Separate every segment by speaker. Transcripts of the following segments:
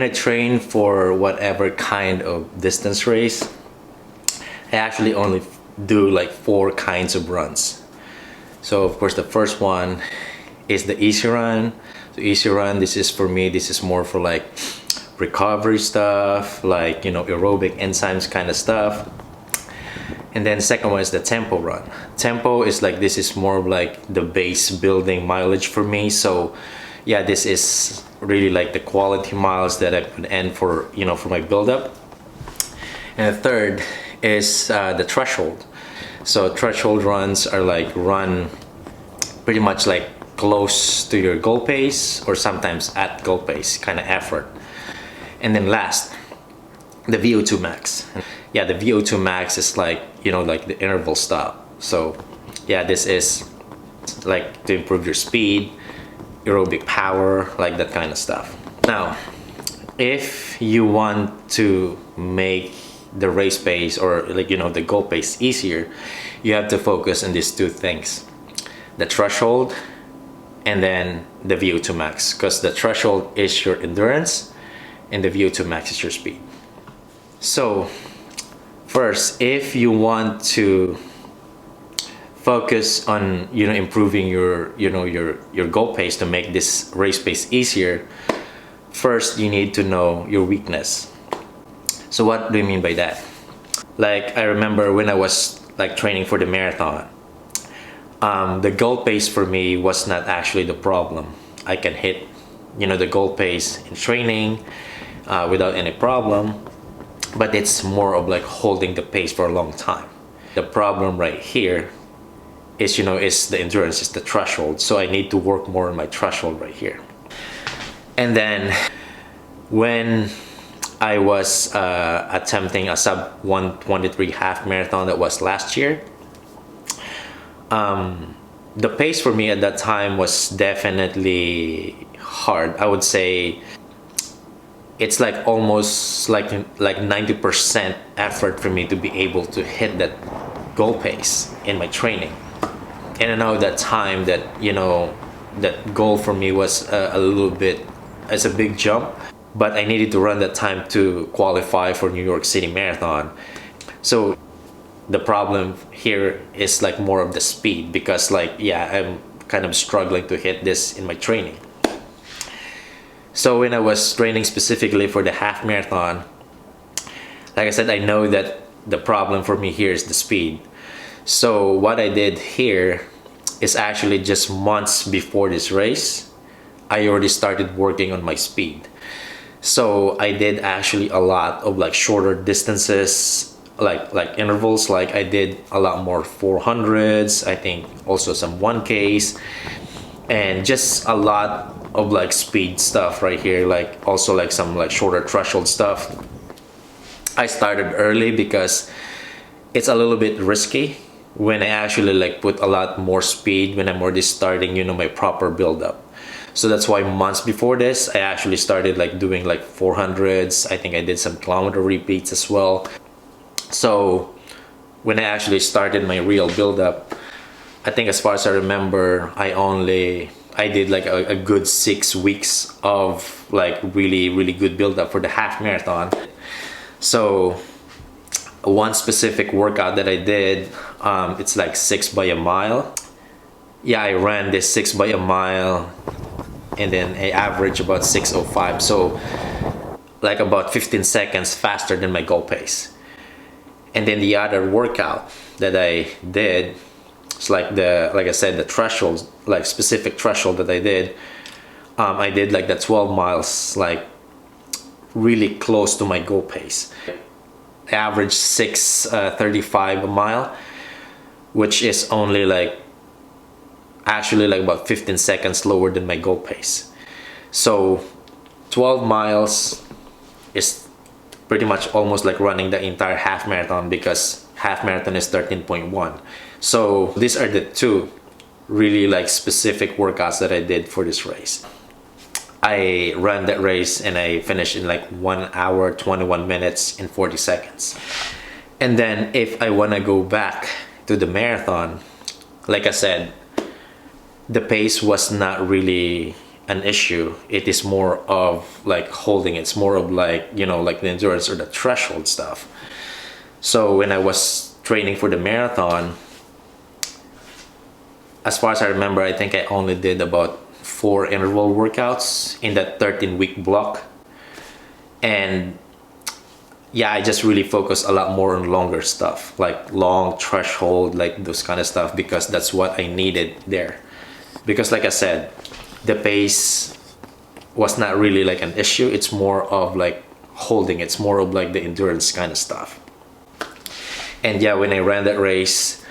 Speaker 1: I train for whatever kind of distance race, I actually only do like 4 kinds of runs. So of course the first one is the easy run. The easy run, this is for me, this is more for like recovery stuff, like, you know, aerobic enzymes kind of stuff. And then second one is the tempo run. Tempo is like, this is more of like the base building mileage for me. So yeah, this is really like the quality miles that I put in for, you know, for my build-up. And the third is the threshold. So threshold runs are like run pretty much like close to your goal pace or sometimes at goal pace kind of effort. And then last, the VO2 max. Yeah, the VO2 max is like, you know, like the interval stop. So yeah, this is like to improve your speed, aerobic power, like that kind of stuff. Now, if you want to make the race pace or like, you know, the goal pace easier, you have to focus on these 2 things: the threshold and then the VO2 max, because the threshold is your endurance and the VO2 max is your speed. So first, if you want to focus on, you know, improving your, you know, your goal pace to make this race pace easier, first you need to know your weakness. So what do you mean by that? Like, I remember when I was like training for the marathon, the goal pace for me was not actually the problem. I can hit, you know, the goal pace in training without any problem, but it's more of like holding the pace for a long time. The problem right here is, you know, is the endurance, is the threshold. So I need to work more on my threshold right here. And then when I was attempting a sub 1:23 half marathon, that was last year, the pace for me at that time was definitely hard. I would say it's like almost like 90% effort for me to be able to hit that goal pace in my training. And I know that time that, you know, that goal for me was a little bit, it's a big jump, but I needed to run that time to qualify for New York City Marathon. So the problem here is like more of the speed, because like, yeah, I'm kind of struggling to hit this in my training. So when I was training specifically for the half marathon, like I said, I know that the problem for me here is the speed. So what I did here is actually just months before this race, I already started working on my speed. So I did actually a lot of like shorter distances, like intervals. Like I did a lot more 400s, I think also some 1Ks, and just a lot of like speed stuff right here, like also like some like shorter threshold stuff. I started early because it's a little bit risky when I actually like put a lot more speed when I'm already starting, you know, my proper build up. So that's why months before this, I actually started like doing like 400s. I think I did some kilometer repeats as well. So when I actually started my real build up, I think as far as I remember, I did like a good 6 weeks of like really good build up for the half marathon. So one specific workout that I did, it's like 6 by a mile. Yeah, I ran this 6 by a mile and then I averaged about 6:05. So like about 15 seconds faster than my goal pace. And then the other workout that I did, it's like like I said, the threshold, like specific threshold that I did like the 12 miles, like really close to my goal pace. I averaged 6:35 a mile, which is only like actually like about 15 seconds lower than my goal pace. So 12 miles is pretty much almost like running the entire half marathon, because half marathon is 13.1. So these are the 2 really like specific workouts that I did for this race. I ran that race and I finished in like 1 hour 21 minutes and 40 seconds. And then if I want to go back to the marathon, like I said, the pace was not really an issue. It is more of like holding. It's more of like, you know, like the endurance or the threshold stuff. So when I was training for the marathon, as far as I remember, I think I only did about 4 interval workouts in that 13-week block. And yeah, I just really focus a lot more on longer stuff, like long threshold, like those kind of stuff, because that's what I needed there. Because like I said, the pace was not really like an issue. It's more of like holding. It's more of like the endurance kind of stuff. And yeah, when I ran that race,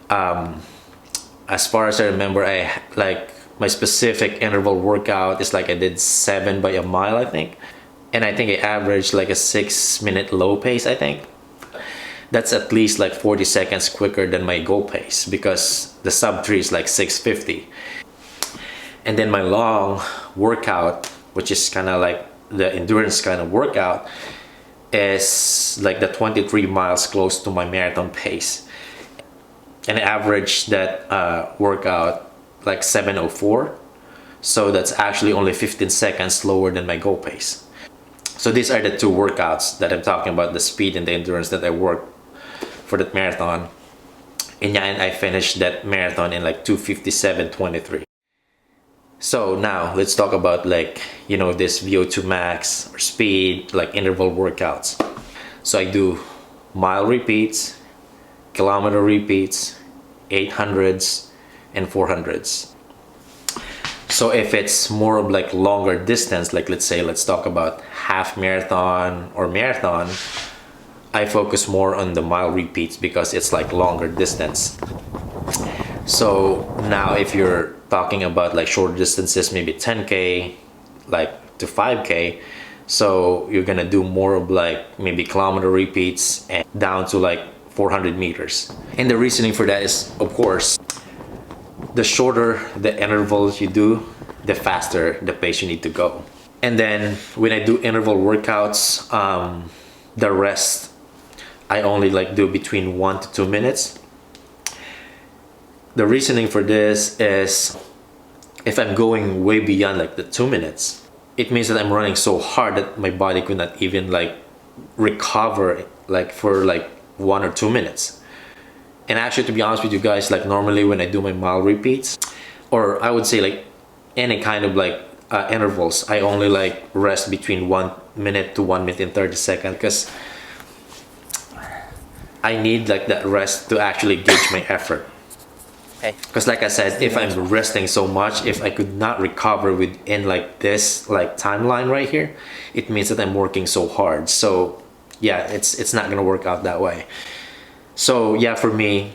Speaker 1: as far as I remember, I like my specific interval workout is like I did 7 by a mile, I think. And I think I averaged like a 6-minute low pace, I think. That's at least like 40 seconds quicker than my goal pace, because the sub 3 is like 6:50. And then my long workout, which is kind of like the endurance kind of workout, is like the 23 miles, close to my marathon pace. And I averaged that workout like 7:04. So that's actually only 15 seconds slower than my goal pace. So these are the 2 workouts that I'm talking about, the speed and the endurance that I worked for that marathon. And yeah, and I finished that marathon in like 2:57:23. So now let's talk about like, you know, this VO2 max or speed, like interval workouts. So I do mile repeats, kilometer repeats, 800s and 400s. So if it's more of like longer distance, like let's say, let's talk about half marathon or marathon, I focus more on the mile repeats because it's like longer distance. So now if you're talking about like short distances, maybe 10K, like to 5K, so you're gonna do more of like maybe kilometer repeats and down to like 400 meters. And the reasoning for that is, of course, the shorter the intervals you do, the faster the pace you need to go. And then when I do interval workouts, the rest I only like do between 1 to 2 minutes. The reasoning for this is, if I'm going way beyond like the 2 minutes, it means that I'm running so hard that my body could not even like recover like for like 1 or 2 minutes. And actually, to be honest with you guys, like normally when I do my mile repeats, or I would say like any kind of like intervals, I only like rest between 1 minute to 1 minute and 30 seconds, because I need like that rest to actually gauge my effort. Because like I said, if I'm resting so much, if I could not recover within like this like timeline right here, it means that I'm working so hard. So yeah, it's not gonna work out that way. So yeah, for me,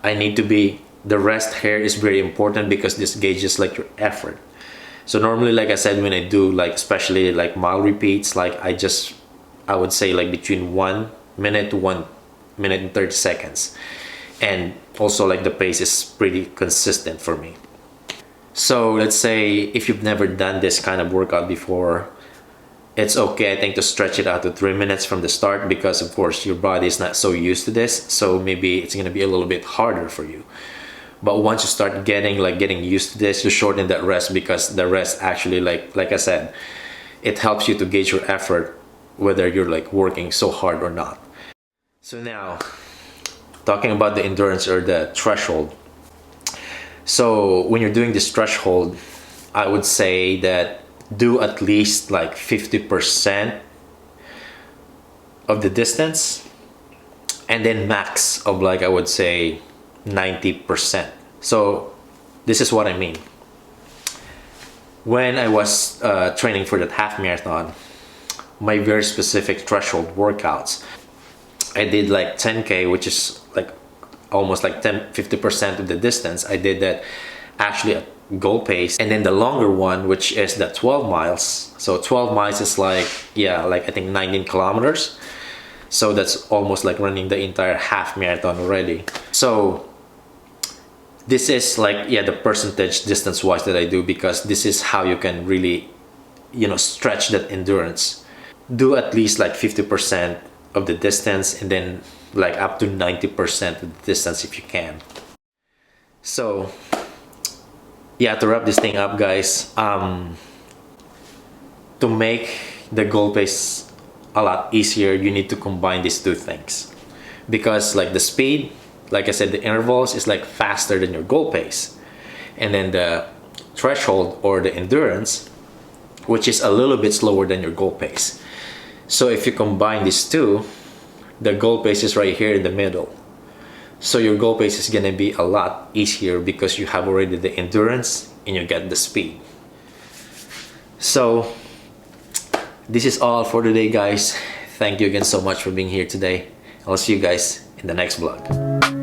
Speaker 1: I need to be, the rest here is very important because this gauges like your effort. So normally, like I said, when I do like, especially like mile repeats, like I would say like between 1 minute to 1 minute and 30 seconds. And also like the pace is pretty consistent for me. So let's say if you've never done this kind of workout before, it's okay, I think, to stretch it out to 3 minutes from the start, because of course your body is not so used to this, so maybe it's gonna be a little bit harder for you. But once you start getting used to this, you shorten that rest, because the rest actually, like I said, it helps you to gauge your effort, whether you're like working so hard or not. So now, talking about the endurance or the threshold. So when you're doing this threshold, I would say that do at least like 50% of the distance, and then max of like, I would say 90%. So this is what I mean. When I was training for that half marathon, my very specific threshold workouts, I did like 10K, which is like almost like 50% of the distance. I did that actually at goal pace. And then the longer one, which is the 12 miles. So 12 miles is like, yeah, like I think 19 kilometers. So that's almost like running the entire half marathon already. So this is like, yeah, the percentage distance wise that I do, because this is how you can really, you know, stretch that endurance. Do at least like 50% of the distance, and then like up to 90% of the distance if you can. So yeah, to wrap this thing up, guys, to make the goal pace a lot easier, you need to combine these two things. Because like the speed, like I said, the intervals is like faster than your goal pace. And then the threshold or the endurance, which is a little bit slower than your goal pace. So if you combine these two, the goal pace is right here in the middle. So your goal pace is gonna be a lot easier because you have already the endurance and you get the speed. So this is all for today, guys. Thank you again so much for being here today. I'll see you guys in the next vlog.